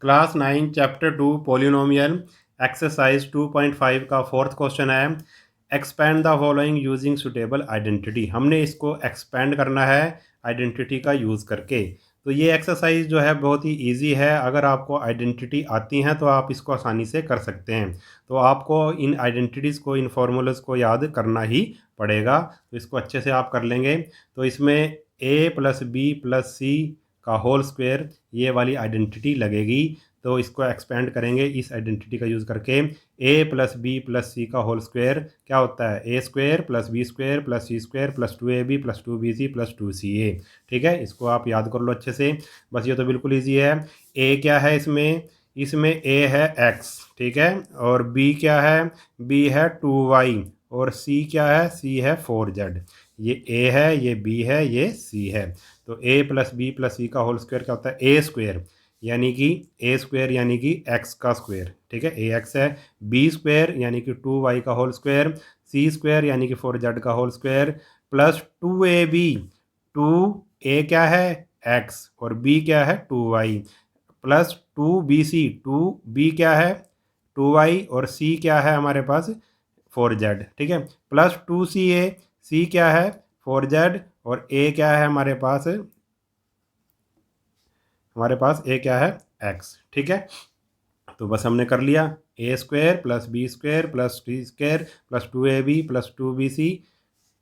Class 9 chapter 2 polynomial exercise 2.5 का fourth question है। Expand the following using suitable identity. हमने इसको एक्सपेंड करना है आइडेंटिटी का यूज़ करके। तो ये एक्सरसाइज जो है बहुत ही इजी है। अगर आपको आइडेंटिटी आती हैं तो आप इसको आसानी से कर सकते हैं। तो आपको इन आइडेंटिटीज़ को, इन फार्मूलाज को याद करना ही पड़ेगा। तो इसको अच्छे से आप कर लेंगे। तो इसमें a प्लस बी प्लस सी का होल स्क्वायर ये वाली आइडेंटिटी लगेगी। तो इसको एक्सपेंड करेंगे इस आइडेंटिटी का यूज़ करके। a प्लस बी प्लस सी का होल स्क्वायर क्या होता है? A square plus B square plus C square plus 2ab plus 2bc plus 2ca। ठीक है, इसको आप याद कर लो अच्छे से। बस ये तो बिल्कुल ईजी है। a क्या है इसमें? इसमें a है x, ठीक है। और b क्या है? b है 2y। और c क्या है? c है 4z। ये a है, ये b है, ये c है। तो a प्लस बी प्लस सी का होल स्क्वायर क्या होता है? ए स्क्वायर यानी कि ए स्क्वायर यानी कि एक्स का स्क्वायर, ठीक है, ए एक्स है। बी स्क्वायर यानी कि 2y का होल स्क्वायर। सी स्क्वायर यानी कि 4z का whole square plus 2ab। 2a क्या है? x। और b क्या है? 2y plus 2bc। 2b क्या है? 2y। और c क्या है हमारे पास? 4z, ठीक है। Plus 2ca। c क्या है? 4z। और a क्या है हमारे पास? a क्या है? x, ठीक है। तो बस हमने कर लिया। A square plus B square plus C square plus 2ab plus 2bc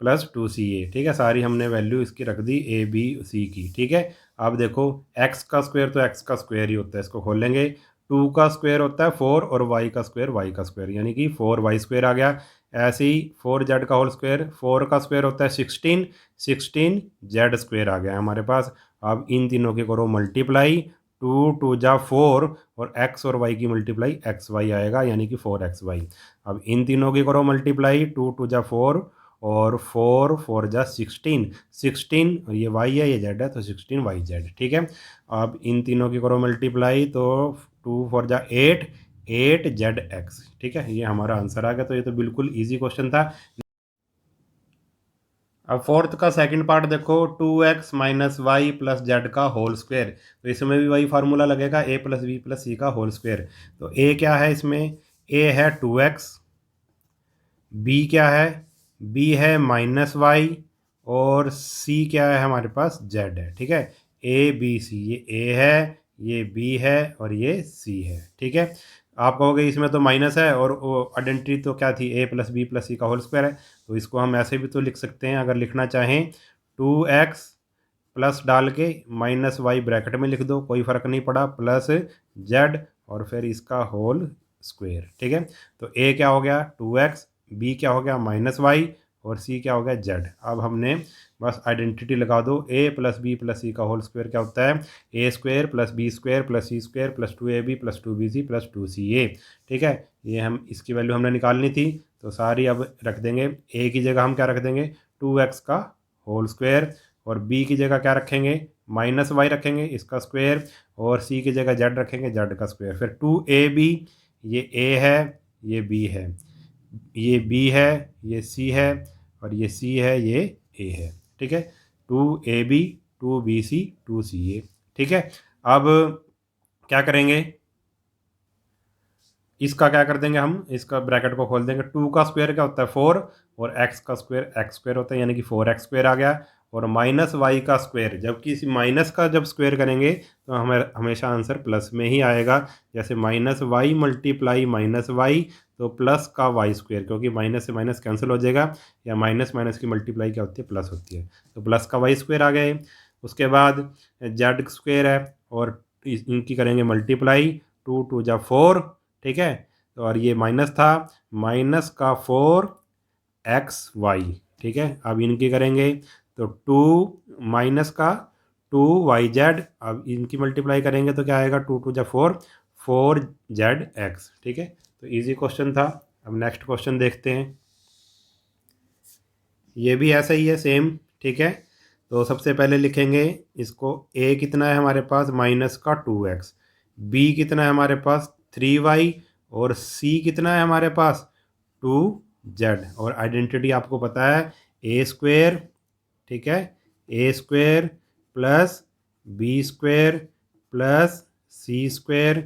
plus 2ca, ठीक है। सारी हमने वैल्यू इसकी रख दी ए बी सी की, ठीक है। अब देखो, एक्स का स्क्वायर तो एक्स का स्क्वायर ही होता है, इसको खोल लेंगे। 2 का स्क्वायर होता है 4 और वाई का स्क्वायर वाई का स्क्वायर यानी कि 4y स्क्वायर आ गया। ऐसे ही 4z का होल स्क्वायर, 4 का स्क्वायर होता है 16, 16z स्क्वायर आ गया हमारे पास। अब इन तीनों के करो मल्टीप्लाई। 2 2 जा 4 और x और y की मल्टीप्लाई xy आएगा यानी कि 4xy। अब इन तीनों की करो मल्टीप्लाई। 2 2 जा 4 और 4 4 जा 16, 16 और ये y है, ये z है, तो 16yz, ठीक है। अब इन तीनों की करो मल्टीप्लाई तो 2 4 जा 8, 8zx, ठीक है। ये हमारा आंसर आ गया। तो ये तो बिल्कुल ईजी क्वेश्चन था। अब फोर्थ का सेकंड पार्ट देखो, 2x minus y plus z का होल स्क्वायर। तो इसमें भी वही फार्मूला लगेगा, a प्लस बी प्लस सी का होल स्क्वायर। तो a क्या है इसमें? a है 2x। b क्या है? b है माइनस वाई। और c क्या है हमारे पास? z है, ठीक है। a b c, ये a है, ये b है और ये c है, ठीक है। आप कहोगे इसमें तो माइनस है और आइडेंटिटी तो क्या थी? a प्लस बी प्लस सी का होल स्क्वायर है। तो इसको हम ऐसे भी तो लिख सकते हैं अगर लिखना चाहें। 2x प्लस डाल के माइनस वाई ब्रैकेट में लिख दो, कोई फ़र्क नहीं पड़ा, प्लस z और फिर इसका होल स्क्वायर, ठीक है। तो a क्या हो गया? 2x, b क्या हो गया? माइनस वाई और c क्या हो गया? z। अब हमने बस आइडेंटिटी लगा दो। a प्लस बी प्लस सी का होल स्क्वायर क्या होता है? A square plus B square plus C square plus 2ab plus 2bc plus 2ca, ठीक है। ये हम इसकी वैल्यू हमने निकालनी थी। तो सारी अब रख देंगे। a की जगह हम क्या रख देंगे? 2x का होल स्क्वायर। और b की जगह क्या रखेंगे? माइनस वाई रखेंगे, इसका स्क्वायर। और c की जगह z रखेंगे, z का स्क्वायर। फिर 2ab, ये a है, ये b है, ये b है, ये c है और ये c है, ये a है, ठीक है। 2ab 2bc 2ca, ठीक है। अब क्या करेंगे? इसका क्या कर देंगे हम? इसका ब्रैकेट को खोल देंगे। 2 का स्क्वायर क्या होता है? 4 और x का स्क्वायर एक्स स्क्वायर होता है यानी कि 4x स्क्वायर आ गया। और माइनस वाई का स्क्वायर, जबकि इसी माइनस का जब स्क्वायर करेंगे तो हमें हमेशा आंसर प्लस में ही आएगा। जैसे minus y multiply minus y तो प्लस का वाई स्क्वायर, क्योंकि माइनस से माइनस कैंसिल हो जाएगा, या माइनस माइनस की मल्टीप्लाई क्या होती है? प्लस होती है। तो प्लस का वाई स्क्वायर आ गए। उसके बाद जेड स्क्वायर है और इनकी करेंगे मल्टीप्लाई। 2 2 जा 4, ठीक है। तो और ये माइनस था, माइनस का 4xy, ठीक है। अब इनकी करेंगे तो 2 माइनस का 2yz। अब इनकी मल्टीप्लाई करेंगे तो क्या आएगा? 2 2 जा 4, 4zx, ठीक है। तो इजी क्वेश्चन था। अब नेक्स्ट क्वेश्चन देखते हैं। ये भी ऐसा ही है, सेम, ठीक है। तो सबसे पहले लिखेंगे इसको। a कितना है हमारे पास? माइनस का 2x। b कितना है हमारे पास? 3y। और c कितना है हमारे पास? 2z। और आइडेंटिटी आपको पता है, ए स्क्वेयर, ठीक है, A square plus B square plus C square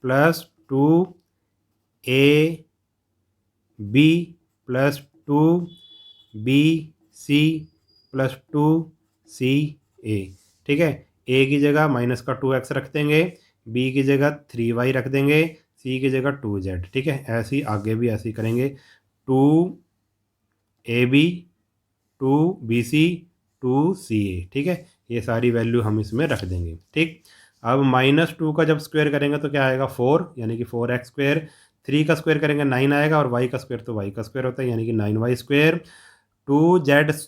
plus 2ab plus 2bc plus 2ca। ठीक है, ए की जगह माइनस का 2x रख देंगे, बी की जगह 3y रख देंगे, सी की जगह 2z। ठीक है, ऐसे ही आगे भी ऐसे ही करेंगे। 2ab 2bc 2ca। ठीक है, ये सारी वैल्यू हम इसमें रख देंगे। ठीक, अब -2 का जब स्क्वायर करेंगे तो क्या आएगा 4, यानी कि 4x स्क्वायर। 3 का स्क्वायर करेंगे 9 आएगा, और y का स्क्वायर तो y का स्क्वायर होता है, यानी कि 9y स्क्वायर। 2z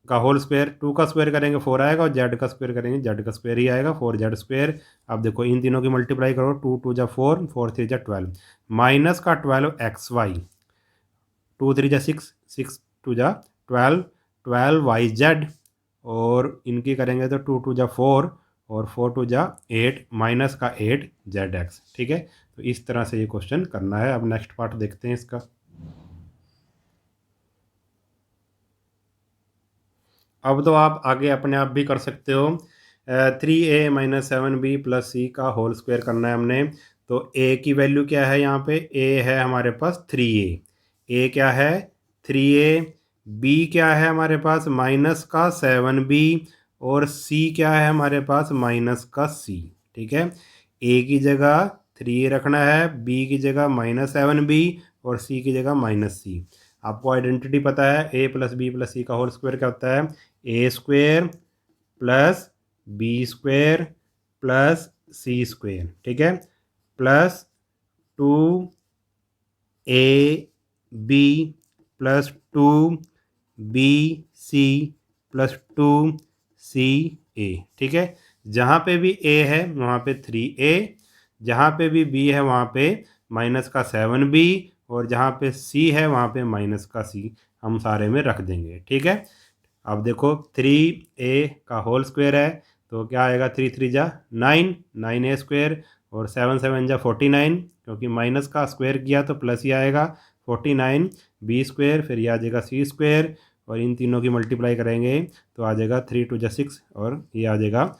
का होल स्क्वायर, 2 का स्क्वायर करेंगे 4 आएगा, और z का स्क्वायर करेंगे z का स्क्वायर ही आएगा, 4z स्क्वायर। अब देखो इन तीनों की मल्टीप्लाई करो, 2 2 जा 4, 4 3 जा 12, माइनस का 12xy, 2 3 जा 6, 6 2 जा 12, 12yz, और इनकी करेंगे तो 2 2 जा 4, और 4 2 जा 8, माइनस का 8zx। ठीक है, तो इस तरह से ये क्वेश्चन करना है। अब नेक्स्ट पार्ट देखते हैं इसका। अब तो आप आगे अपने आप भी कर सकते हो। 3a माइनस 7b प्लस सी का होल स्क्वायर करना है हमने। तो a की वैल्यू क्या है, यहाँ पे a है हमारे पास 3a, क्या है 3a, b क्या है हमारे पास माइनस का 7b, और c क्या है हमारे पास माइनस का c। ठीक है, a की जगह 3 रखना है, b की जगह -7b, और c की जगह -c। आपको आइडेंटिटी पता है, a प्लस बी प्लस सी का होल स्क्वायर क्या होता है, A square plus B square plus C square. ठीक है, plus 2ab plus 2bc plus 2ca। ठीक है, जहाँ पे भी a है वहाँ पे 3a, जहाँ पे भी b है वहाँ पे माइनस का 7b, और जहाँ पे c है वहाँ पे माइनस का c, हम सारे में रख देंगे। ठीक है, अब देखो 3a का होल स्क्वायर है, तो क्या आएगा, 3 3 जा 9, 9a स्क्वायर, और 7 7 जा 49, क्योंकि माइनस का स्क्वायर किया तो प्लस ही आएगा, 49 बी स्क्वायर, फिर ये आ जाएगा सी स्क्वायर, और इन तीनों की मल्टीप्लाई करेंगे तो आ जाएगा 3 2 जा 6, और ये आ जाएगा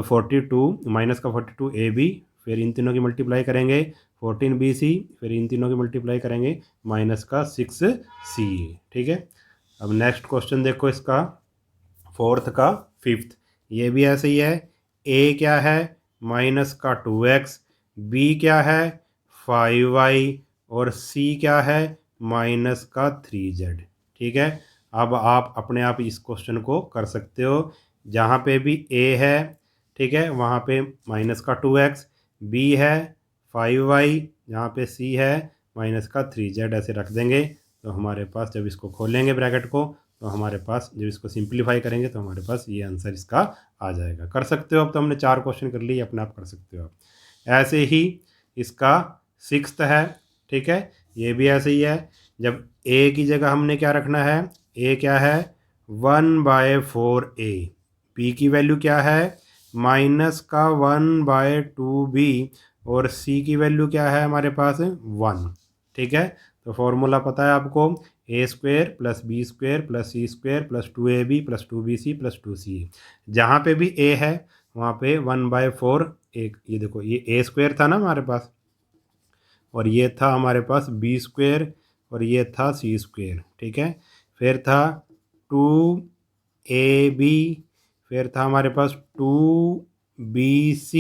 42, माइनस का 42 ए बी, फिर इन तीनों की मल्टीप्लाई करेंगे 14 बी सी, फिर इन तीनों की मल्टीप्लाई करेंगे माइनस का 6 सी। ठीक है, अब नेक्स्ट क्वेश्चन देखो इसका, फोर्थ का फिफ्थ, ये भी ऐसे ही है। ए क्या है माइनस का 2x, बी क्या है 5y, और सी क्या है माइनस का 3z। ठीक है, अब आप अपने आप इस क्वेश्चन को कर सकते हो। जहाँ पे भी a है, ठीक है, वहाँ पे माइनस का 2x, b है 5y, जहाँ पे c है माइनस का 3z, ऐसे रख देंगे। तो हमारे पास जब इसको खोलेंगे ब्रैकेट को, तो हमारे पास जब इसको सिंप्लीफाई करेंगे तो हमारे पास ये आंसर इसका आ जाएगा। कर सकते हो, अब तो हमने 4 क्वेश्चन कर लिए, अपने आप कर सकते हो आप। ऐसे ही इसका सिक्स्थ है। ठीक है, ये भी ऐसे ही है। जब a की जगह हमने क्या रखना है, a क्या है 1/4a, b की वैल्यू क्या है माइनस का 1/2b, और c की वैल्यू क्या है हमारे पास 1। ठीक है, तो फॉर्मूला पता है आपको, A square plus B square plus C square plus 2ab plus 2bc plus 2ca। जहाँ पे भी a है वहाँ पे 1/4, एक ये देखो ये ए स्क्वेयर था ना हमारे पास, और ये था हमारे पास बी स्क्वेयर, और ये था सी स्क्वेयर। ठीक है, फिर था 2ab, फिर था हमारे पास 2bc,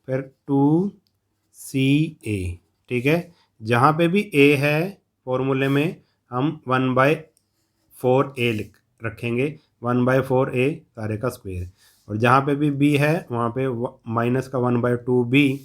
फिर 2ca। ठीक है, जहाँ पे भी a है फॉर्मूले में हम 1/4a रखेंगे, 1/4a सारे का स्क्वायर, और जहाँ पे भी b है वहाँ पे माइनस का 1/2b।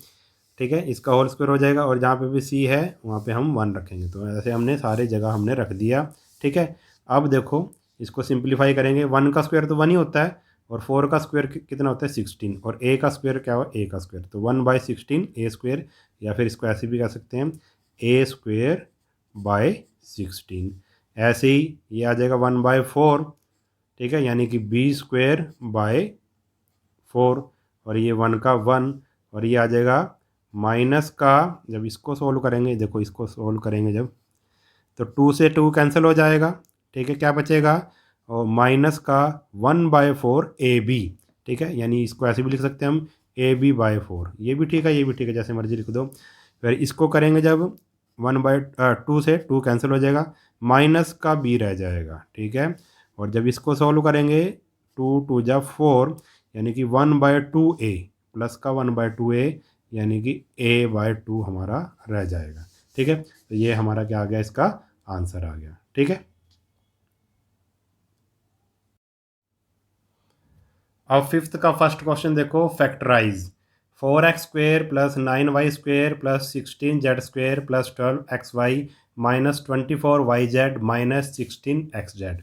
ठीक है, इसका होल स्क्वायर हो जाएगा, और जहाँ पे भी c है वहाँ पे हम 1 रखेंगे। तो ऐसे हमने सारे जगह हमने रख दिया। ठीक है, अब देखो इसको सिंप्लीफाई करेंगे, 1 का स्क्वायर तो 1 ही होता है, और 4 का स्क्वायर कितना होता है 16, और a का स्क्वायर क्या हुआ, a का स्क्वायर, तो 1/16 a स्क्वायर, या फिर इसको ऐसे भी कह सकते हैं a स्क्वायर बाय 16। ऐसे ही ये आ जाएगा 1/4। ठीक है, यानी कि b स्क्वायर बाय 4, और ये 1 का 1, और ये आ जाएगा माइनस का, जब इसको सोल्व करेंगे, देखो इसको सोल्व करेंगे जब, तो 2 से 2 कैंसिल हो जाएगा। ठीक है, क्या बचेगा, और माइनस का 1/4 ab। ठीक है, यानी इसको ऐसे भी लिख सकते हैं हम ए बी बाई 4, ये भी ठीक है, ये भी ठीक है, जैसे मर्जी लिख दो। फिर इसको करेंगे जब 1/2 से 2 कैंसिल हो जाएगा, माइनस का बी रह जाएगा, ठीक है। और जब इसको सॉल्व करेंगे 2 × 2 = 4, यानी कि 1/2 ए प्लस का 1/2 ए, यानी कि a/2 हमारा रह जाएगा, ठीक है। तो ये हमारा क्या आ गया, इसका आंसर आ गया, ठीक है। अब फिफ्थ का फर्स्ट क्वेश्चन देखो, factorise 4x² + 9y² + 16z² + 12xy - 24yz - 16xz।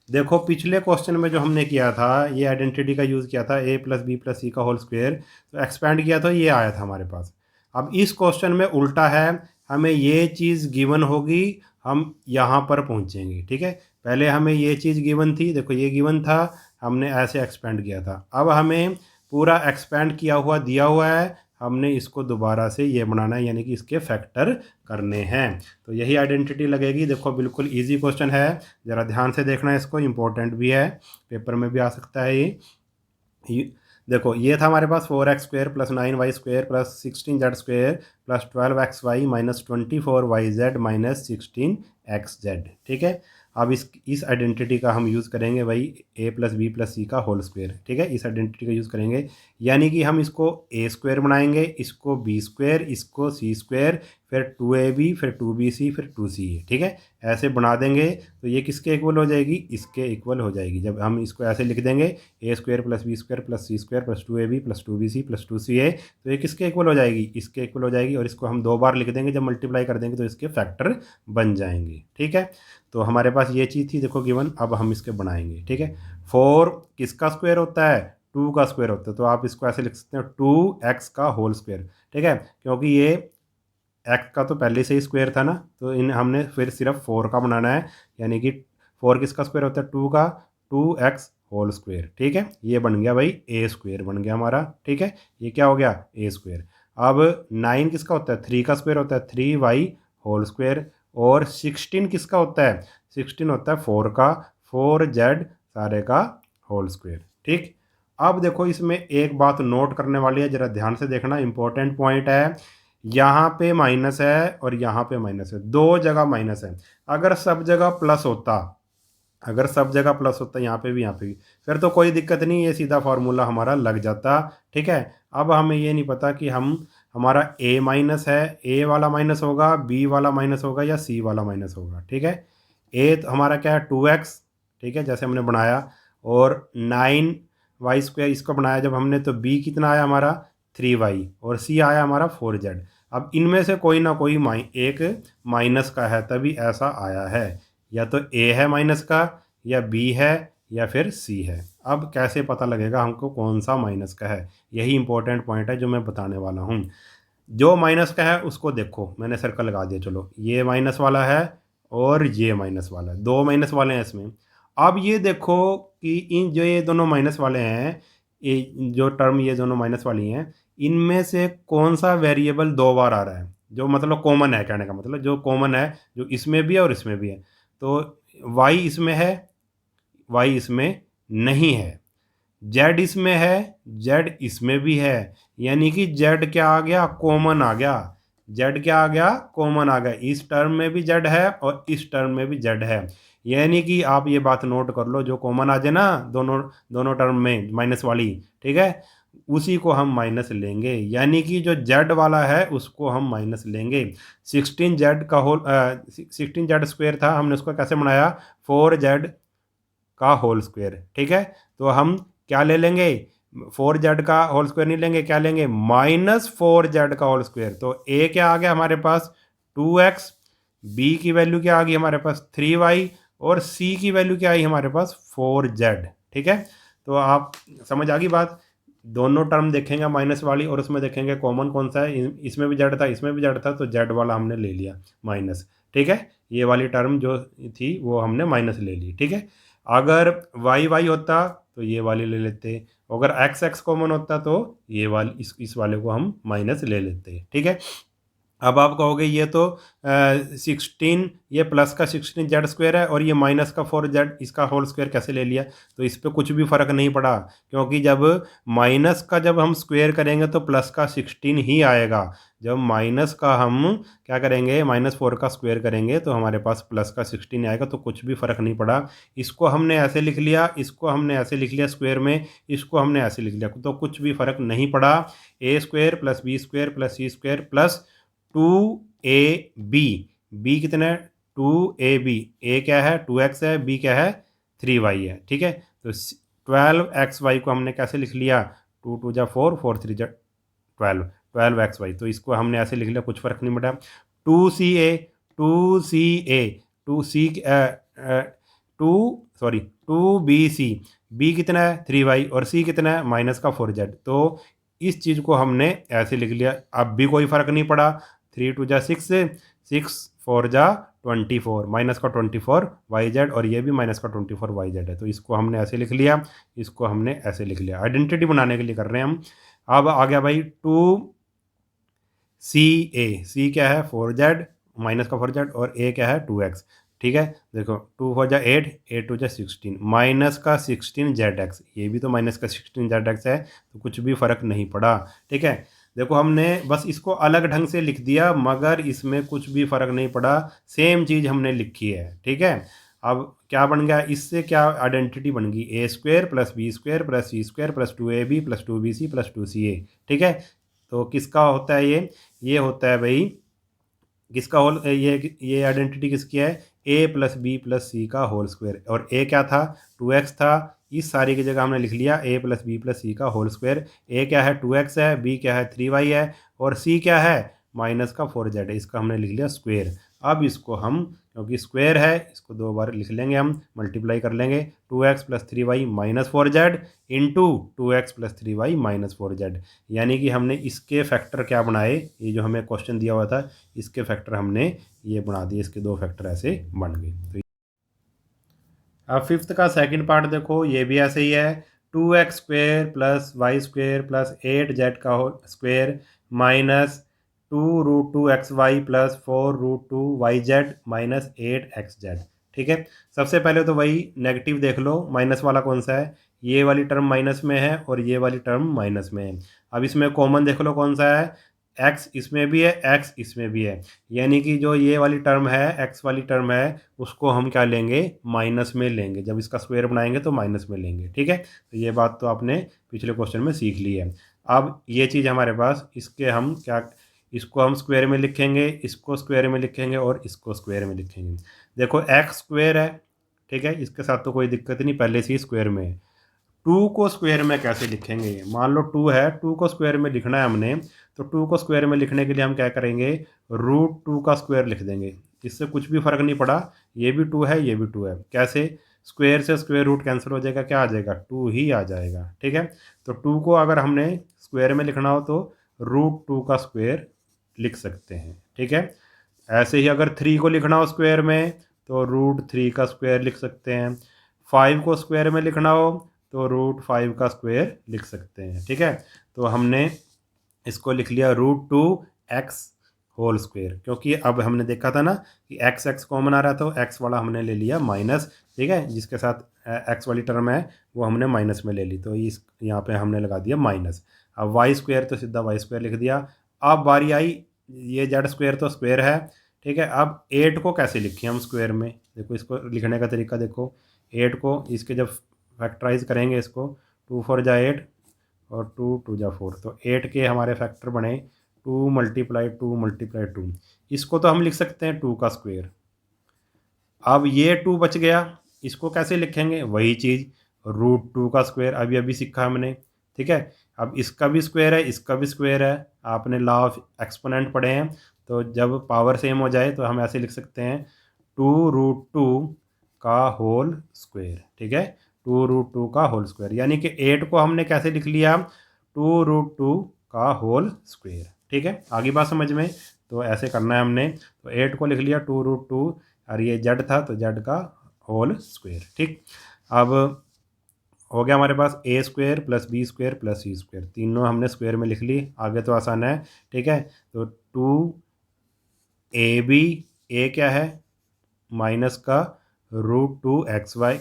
देखो पिछले क्वेश्चन में जो हमने किया था, ये आइडेंटिटी का यूज़ किया था, a + b + c का होल स्क्वायर, तो एक्सपेंड किया तो ये आया था हमारे पास। अब इस क्वेश्चन में उल्टा है, हमें ये चीज़ गिवन होगी, हम यहाँ पर पहुँचेंगे, ठीक है। पहले हमें ये चीज़ गिवन थी, देखो ये गिवन था, हमने ऐसे एक्सपेंड किया था। अब हमें पूरा एक्सपेंड किया हुआ दिया हुआ है, हमने इसको दोबारा से ये बनाना है, यानी कि इसके फैक्टर करने हैं। तो यही आइडेंटिटी लगेगी। देखो बिल्कुल इजी क्वेश्चन है, ज़रा ध्यान से देखना, इसको इम्पोर्टेंट भी है, पेपर में भी आ सकता है ये। देखो ये था हमारे पास 4x² + 9y² + 16z² + 12xy - 24yz - 16xz, ठीक है। अब इस आइडेंटिटी का हम यूज़ करेंगे भाई, a + b + c का होल स्क्वायर, ठीक है। इस आइडेंटिटी का यूज़ करेंगे, यानी कि हम इसको a² बनाएंगे, इसको b², इसको c², फिर 2ab, फिर 2bc, फिर 2ca, ठीक है। ऐसे बना देंगे तो ये किसके इक्वल हो जाएगी, इसके इक्वल हो जाएगी। जब हम इसको ऐसे लिख देंगे a² + b² + c² + 2ab + 2bc + 2ca, तो ये किसके इक्वल हो जाएगी, इसके इक्वल हो जाएगी। और इसको हम 2 बार लिख देंगे, जब मल्टीप्लाई कर देंगे तो इसके फैक्टर बन जाएंगे, ठीक है। तो हमारे पास ये चीज़ थी, देखो गिवन। अब हम इसके बनाएंगे, ठीक है। 4 किसका स्क्वायर होता है, 2 का स्क्वायर होता है, तो आप इसको ऐसे लिख सकते हो 2x का होल स्क्वायर, ठीक है। क्योंकि ये x का तो पहले से ही स्क्वायर था ना, तो इन हमने फिर सिर्फ 4 का बनाना है, यानी कि 4 किसका स्क्वायर होता है, 2 का, 2x होल स्क्वायर, ठीक है। ये बन गया भाई a² बन गया हमारा, ठीक है। ये क्या हो गया, a²। अब 9 किसका होता है, 3 का स्क्वायर होता है, 3y होल स्क्वायर। और 16 किसका होता है, 16 होता है 4 का, 4z सारे का होल स्क्वायर, ठीक। अब देखो इसमें एक बात नोट करने वाली है, ज़रा ध्यान से देखना, इंपॉर्टेंट पॉइंट है। यहाँ पे माइनस है और यहाँ पे माइनस है, दो जगह माइनस है। अगर सब जगह प्लस होता, अगर सब जगह प्लस होता, यहाँ पे भी यहाँ पे भी, फिर तो कोई दिक्कत नहीं, ये सीधा फार्मूला हमारा लग जाता, ठीक है। अब हमें ये नहीं पता कि हमारा a माइनस है, a वाला माइनस होगा, b वाला माइनस होगा या c वाला माइनस होगा, ठीक है। a तो हमारा क्या है, 2x, ठीक है, जैसे हमने बनाया। और 9y² इसको बनाया जब हमने, तो b कितना आया हमारा, 3y, और c आया हमारा 4z। अब इनमें से कोई ना कोई एक माइनस का है, तभी ऐसा आया है। या तो a है माइनस का, या b है, या फिर c है। अब कैसे पता लगेगा हमको कौन सा माइनस का है, यही इंपॉर्टेंट पॉइंट है जो मैं बताने वाला हूँ। जो माइनस का है उसको देखो, मैंने सर्कल लगा दिया, चलो ये माइनस वाला है और ये माइनस वाला है, दो माइनस वाले हैं इसमें। अब ये देखो कि इन जो ये दोनों माइनस वाले हैं, ये जो टर्म ये दोनों माइनस वाली हैं, इनमें से कौन सा वेरिएबल 2 बार आ रहा है, जो मतलब कॉमन है, कहने का मतलब जो कॉमन है, जो इसमें भी है और इसमें भी है। तो y इसमें है, y इसमें नहीं है, z इसमें है, z इसमें भी है, यानी कि z क्या आ गया, कॉमन आ गया। z क्या आ गया, कॉमन आ गया। इस टर्म में भी z है और इस टर्म में भी z है, यानी कि आप ये बात नोट कर लो, जो कॉमन आ जाए ना दोनों दोनों टर्म में माइनस वाली, ठीक है, उसी को हम माइनस लेंगे, यानी कि जो z वाला है उसको हम माइनस लेंगे। 16z² था, हमने उसको कैसे बनाया, 4z का होल स्क्वायर, ठीक है। तो हम क्या ले लेंगे, 4z का होल स्क्वायर नहीं लेंगे, क्या लेंगे, -4z का होल स्क्वायर। तो a क्या आ गया हमारे पास, 2x, b की वैल्यू क्या आ गई हमारे पास, 3y, और c की वैल्यू क्या आई हमारे पास, 4z, ठीक है। तो आप समझ आ गई बात। दोनों टर्म देखेंगे माइनस वाली, और उसमें देखेंगे कॉमन कौन सा है, इसमें भी z था, इसमें भी z था, तो z वाला हमने ले लिया माइनस, ठीक है। ये वाली टर्म जो थी वो हमने माइनस ले ली, ठीक है। अगर y होता तो ये वाली ले लेते, अगर x कॉमन होता तो ये वाली इस वाले को हम माइनस ले लेते, ठीक है। अब आप कहोगे ये तो 16, ये प्लस का 16 जेड स्क्वायर है और ये माइनस का 4 जेड, इसका होल स्क्वायर कैसे ले लिया? तो इस पे कुछ भी फ़र्क नहीं पड़ा, क्योंकि जब माइनस का जब हम स्क्वायर करेंगे तो प्लस का 16 ही आएगा। जब माइनस का हम क्या करेंगे, -4 का स्क्वायर करेंगे तो हमारे पास प्लस का 16 आएगा, तो कुछ भी फ़र्क नहीं पड़ा। इसको हमने ऐसे लिख लिया, इसको हमने ऐसे लिख लिया स्क्वायर में, इसको हमने ऐसे लिख लिया, तो कुछ भी फ़र्क नहीं पड़ा। A square plus B square plus C square plus 2ab, B कितना है 2ab, ए क्या है 2x है, बी क्या है 3y है। ठीक है, तो 12xy को हमने कैसे लिख लिया, 2 2 जा 4, 4 3 जा 12, 12xy, तो इसको हमने ऐसे लिख लिया, कुछ फ़र्क नहीं पड़ा। 2ca, 2ca, 2c, 2 sorry 2bc, B कितना है 3y और c कितना है -4z, तो इस चीज़ को हमने ऐसे लिख लिया। अब भी कोई फ़र्क नहीं पड़ा, 3 2 जा 6, 6 4 जा 24, माइनस का 24 YZ और ये भी माइनस का 24 YZ है, तो इसको हमने ऐसे लिख लिया, इसको हमने ऐसे लिख लिया, आइडेंटिटी बनाने के लिए कर रहे हैं हम। अब आ गया भाई 2CA, सी क्या है 4Z, माइनस का 4Z और ए क्या है 2x। ठीक है, देखो 2 4 जा 8, 8 2 जा 16, माइनस का 16ZX, ये भी तो माइनस का 16ZX है, तो कुछ भी फ़र्क नहीं पड़ा। ठीक है, देखो हमने बस इसको अलग ढंग से लिख दिया, मगर इसमें कुछ भी फ़र्क नहीं पड़ा, सेम चीज़ हमने लिखी है। ठीक है, अब क्या बन गया, इससे क्या आइडेंटिटी बन गई, A square plus B square plus C square plus 2ab plus 2bc plus 2ca। ठीक है, तो किसका होता है ये होता है भाई, किसका होल, ये आइडेंटिटी किसकी है, ए प्लस बी प्लस सी का होल स्क्वायर, और ए क्या था 2x था, इस सारी की जगह हमने लिख लिया ए प्लस बी प्लस सी का होल स्क्वायर। ए क्या है 2x है, बी क्या है 3y है और सी क्या है माइनस का 4z है, इसका हमने लिख लिया स्क्वायर। अब इसको हम, क्योंकि स्क्वायर है, इसको दो बार लिख लेंगे, हम मल्टीप्लाई कर लेंगे, 2x plus 3y minus 4z into 2x plus 3y minus 4z, यानी कि हमने इसके फैक्टर क्या बनाए, ये जो हमें क्वेश्चन दिया हुआ था इसके फैक्टर हमने ये बना दिए, इसके दो फैक्टर ऐसे बन गए। तो अब फिफ्थ का सेकंड पार्ट देखो, ये भी ऐसे ही है, 2x square plus y square plus 8z का whole square minus 2√2xy plus 4√2yz minus 8xz। ठीक है, सबसे पहले तो वही नेगेटिव देख लो, माइनस वाला कौन सा है, ये वाली टर्म माइनस में है और ये वाली टर्म माइनस में है। अब इसमें कॉमन देख लो कौन सा है, x इसमें भी है, x इसमें भी है, यानी कि जो ये वाली टर्म है, x वाली टर्म है, उसको हम क्या लेंगे, माइनस में लेंगे, जब इसका स्क्वायर बनाएंगे तो माइनस में लेंगे। ठीक है, तो ये बात तो आपने पिछले क्वेश्चन में सीख ली है। अब ये चीज़ हमारे पास, इसके हम क्या, इसको हम स्क्वायर में लिखेंगे, इसको स्क्वायर में लिखेंगे और इसको स्क्वायर में लिखेंगे। देखो एक्स स्क्वायर है, ठीक है, इसके साथ तो कोई दिक्कत नहीं, पहले से ही स्क्वायर में है। 2 को स्क्वायर में कैसे लिखेंगे, मान लो 2 है, 2 को स्क्वायर में लिखना है हमने, तो 2 को स्क्वायर में लिखने के लिए हम क्या करेंगे, √2 का स्क्वायर लिख देंगे, इससे कुछ भी फ़र्क नहीं पड़ा, ये भी 2 है, ये भी 2 है, कैसे, स्क्वायर से स्क्वायर रूट कैंसिल हो जाएगा, क्या आ जाएगा 2 ही आ जाएगा। ठीक है, तो 2 को अगर हमने स्क्वायर में लिखना हो तो √2 का स्क्वायर लिख सकते हैं। ठीक है, ऐसे ही अगर 3 को लिखना हो स्क्वायर में तो √3 का स्क्वायर लिख सकते हैं, 5 को स्क्वायर में लिखना हो तो √5 का स्क्वायर लिख सकते हैं। ठीक है, तो हमने इसको लिख लिया √2x होल स्क्वायर, क्योंकि अब हमने देखा था ना कि एक्स एक्स कॉमन आ रहा था, तो एक्स वाला हमने ले लिया माइनस। ठीक है, जिसके साथ एक्स वाली टर्म है वो हमने माइनस में ले ली, तो इस यहाँ पे हमने लगा दिया माइनस। अब वाई स्क्वायर तो सीधा वाई स्क्वायर लिख दिया। अब बारी आई, ये जेड स्क्वायर तो स्क्वायर है। ठीक है, अब 8 को कैसे लिखें हम स्क्वायर में, देखो इसको लिखने का तरीका देखो, 8 को इसके जब फैक्टराइज करेंगे, इसको 2 4 जा 8 और 2 2 जा 4, तो 8 के हमारे फैक्टर बने 2 मल्टीप्लाई 2 मल्टीप्लाई 2, इसको तो हम लिख सकते हैं 2 का स्क्वायर। अब ये 2 बच गया, इसको कैसे लिखेंगे, वही चीज़ √2 का स्क्वायर, अभी अभी सीखा हमने। ठीक है, अब इसका भी स्क्वायर है, इसका भी स्क्वायर है, आपने लॉ ऑफ एक्सपोनेंट पढ़े हैं, तो जब पावर सेम हो जाए तो हम ऐसे लिख सकते हैं 2√2 का होल स्क्वायर। ठीक है, 2√2 का होल स्क्वायर, यानी कि 8 को हमने कैसे लिख लिया, 2√2 का होल स्क्वायर। ठीक है, आगे बात समझ में, तो ऐसे करना है हमने, तो 8 को लिख लिया 2√2 और ये जेड था तो जेड का होल स्क्वायर। ठीक, अब हो गया हमारे पास A square plus B square plus C square, तीनों हमने स्क्वायर में लिख ली, आगे तो आसान है। ठीक है, तो 2 ए बी, ए क्या है माइनस का √2xy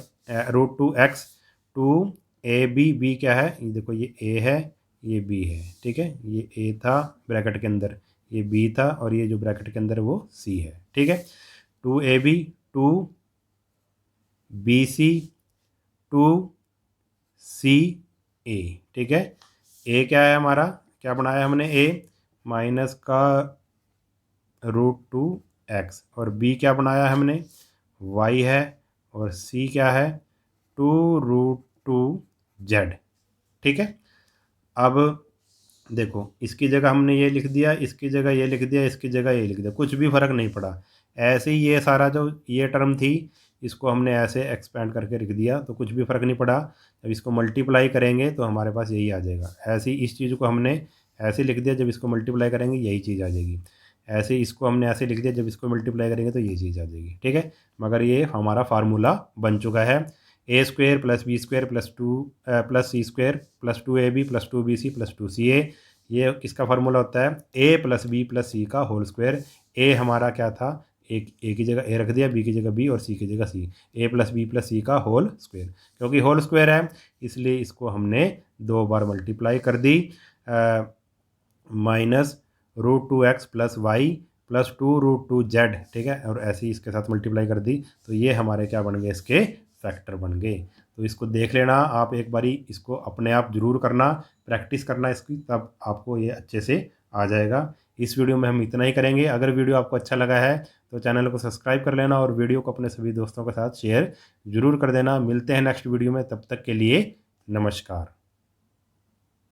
√2x to A B, B क्या है ये देखो ये ए है ये बी है, ठीक है, ये ए था ब्रैकेट के अंदर, ये बी था और ये जो ब्रैकेट के अंदर वो सी है, ठीक है। 2ab two B C two C A, ठीक है। ए क्या है हमारा, क्या बनाया हमने ए माइनस का √2x और बी क्या बनाया हमने y है और c क्या है 2√2z, ठीक है। अब देखो इसकी जगह हमने ये लिख दिया, इसकी जगह ये लिख दिया, इसकी जगह ये लिख दिया, कुछ भी फ़र्क नहीं पड़ा। ऐसे ही ये सारा जो ये टर्म थी इसको हमने ऐसे एक्सपेंड करके लिख दिया तो कुछ भी फ़र्क नहीं पड़ा। जब इसको मल्टीप्लाई करेंगे तो हमारे पास यही आ जाएगा। ऐसे ही इस चीज़ को हमने ऐसे लिख दिया, जब इसको मल्टीप्लाई करेंगे यही चीज़ आ जाएगी। ऐसे ही इसको हमने ऐसे लिख दिया, जब इसको मल्टीप्लाई करेंगे तो ये चीज़ आ जाएगी, ठीक है। मगर ये हमारा फार्मूला बन चुका है। a² + b² + c² + 2ab + 2bc + 2ca, ये किसका फार्मूला होता है a + b + c का होल स्क्वायर। a हमारा क्या था, एक ए की जगह ए रख दिया, बी की जगह बी और सी की जगह सी, a + b + c का होल स्क्वायर। क्योंकि होल स्क्वायर है इसलिए इसको हमने 2 बार मल्टीप्लाई कर दी, माइनस √2x + y + 2√2z, ठीक है, और ऐसे ही इसके साथ मल्टीप्लाई कर दी तो ये हमारे क्या बन गए, इसके फैक्टर बन गए। तो इसको देख लेना आप एक बारी, इसको अपने आप ज़रूर करना, प्रैक्टिस करना इसकी, तब आपको ये अच्छे से आ जाएगा। इस वीडियो में हम इतना ही करेंगे। अगर वीडियो आपको अच्छा लगा है तो चैनल को सब्सक्राइब कर लेना और वीडियो को अपने सभी दोस्तों के साथ शेयर ज़रूर कर देना। मिलते हैं नेक्स्ट वीडियो में, तब तक के लिए नमस्कार।